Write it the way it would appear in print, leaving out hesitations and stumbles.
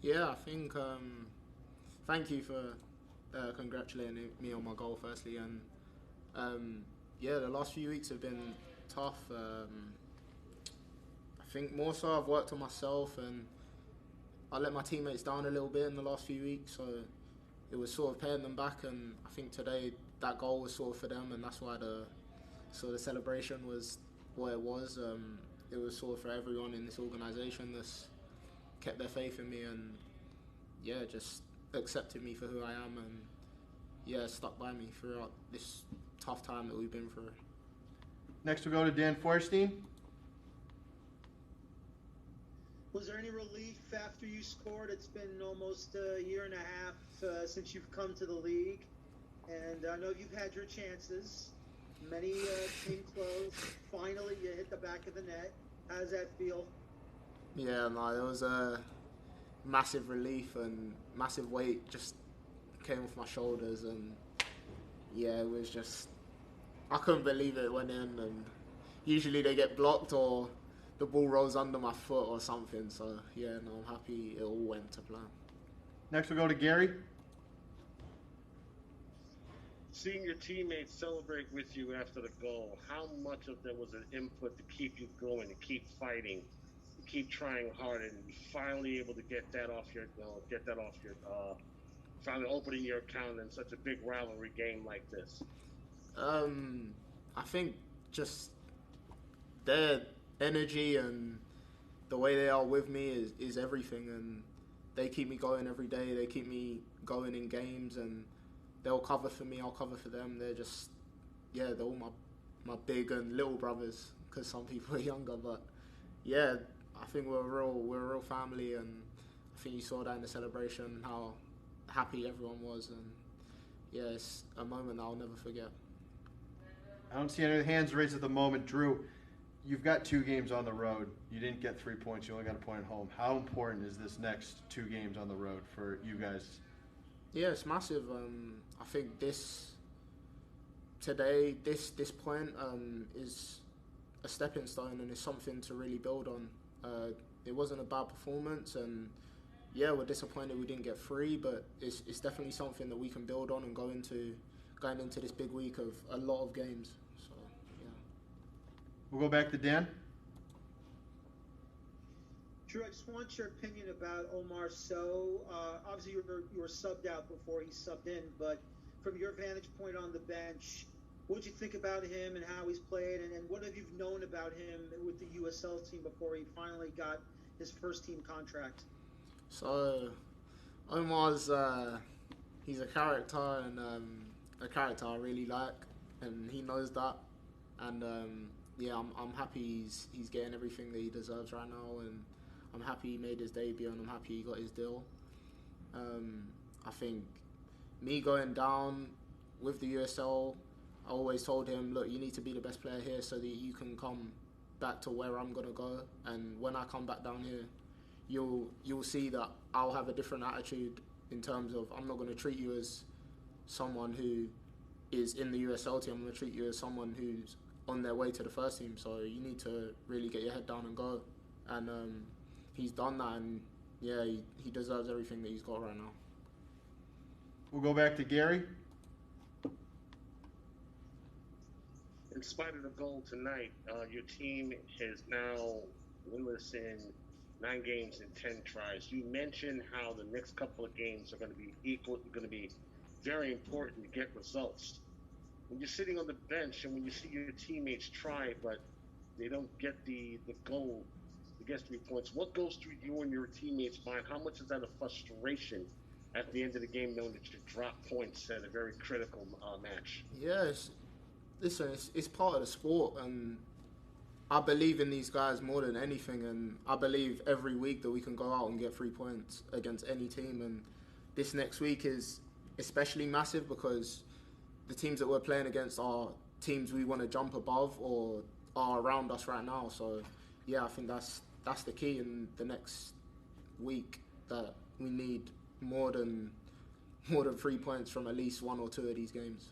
Yeah, I think. Thank you for congratulating me on my goal, firstly, and yeah, the last few weeks have been tough. I think more so I've worked on myself, and I let my teammates down a little bit in the last few weeks, so it was sort of paying them back. And I think today that goal was sort of for them, and that's why the celebration was what it was. It was sort of for everyone in this organisation that's kept their faith in me, and yeah, just accepted me for who I am, and yeah, stuck by me throughout this tough time that we've been through. Next we'll go to Dan Feuerstein. Was there any relief after you scored? It's been almost a year and a half since you've come to the league, and I know you've had your chances. Many came close. Finally, you hit the back of the net. How does that feel? Yeah, no, it was a massive relief and massive weight just came off my shoulders, and yeah, it was just I couldn't believe it went in. And usually they get blocked or the ball rolls under my foot or something. So yeah, no, I'm happy it all went to plan. Next we'll go to Gary. Seeing your teammates celebrate with you after the goal, how much of that was an input to keep you going, to keep fighting, to keep trying hard, and finally able to get that off your, finally opening your account in such a big rivalry game like this? I think just their energy and the way they are with me is everything, and they keep me going every day. They keep me going in games, and they'll cover for me. I'll cover for them. They're just they're all my big and little brothers because some people are younger, but yeah, I think we're a real family, and I think you saw that in the celebration how happy everyone was, and yeah, it's a moment I'll never forget. I don't see any hands raised at the moment. Drew, you've got 2 games on the road. You didn't get 3 points. You only got a point at home. How important is this next 2 games on the road for you guys? Yeah, it's massive. I think this point is a stepping stone, and it's something to really build on. It wasn't a bad performance, and yeah, we're disappointed we didn't get 3, but it's definitely something that we can build on and going into this big week of a lot of games. So yeah. We'll go back to Dan. Drew, I just want your opinion about Omar Sow. Obviously, you were subbed out before he subbed in, but from your vantage point on the bench, what did you think about him and how he's played, and what have you known about him with the USL team before he finally got his first team contract? So Omar's he's a character, and a character I really like, and he knows that. And yeah, I'm happy he's getting everything that he deserves right now, and I'm happy he made his debut, and I'm happy he got his deal. I think me going down with the USL, I always told him, look, you need to be the best player here so that you can come back to where I'm gonna go. And when I come back down here, you'll see that I'll have a different attitude in terms of I'm not gonna treat you as someone who is in the USL team. I'm gonna treat you as someone who's on their way to the first team. So you need to really get your head down and go. And he's done that, and yeah, he deserves everything that he's got right now. We'll go back to Gary. In spite of the goal tonight, your team is now winless in 9 games and 10 tries. You mentioned how the next couple of games are going to be going to be very important to get results. When you're sitting on the bench and when you see your teammates try, but they don't get the goal to get 3 points, what goes through you and your teammates' mind? How much is that a frustration at the end of the game, knowing that you drop points at a very critical match? Yeah, listen, it's part of the sport, and I believe in these guys more than anything, and I believe every week that we can go out and get 3 points against any team. And this next week is especially massive because the teams that we're playing against are teams we want to jump above or are around us right now. So yeah, I think that's the key in the next week, that we need more than 3 points from at least 1 or 2 of these games.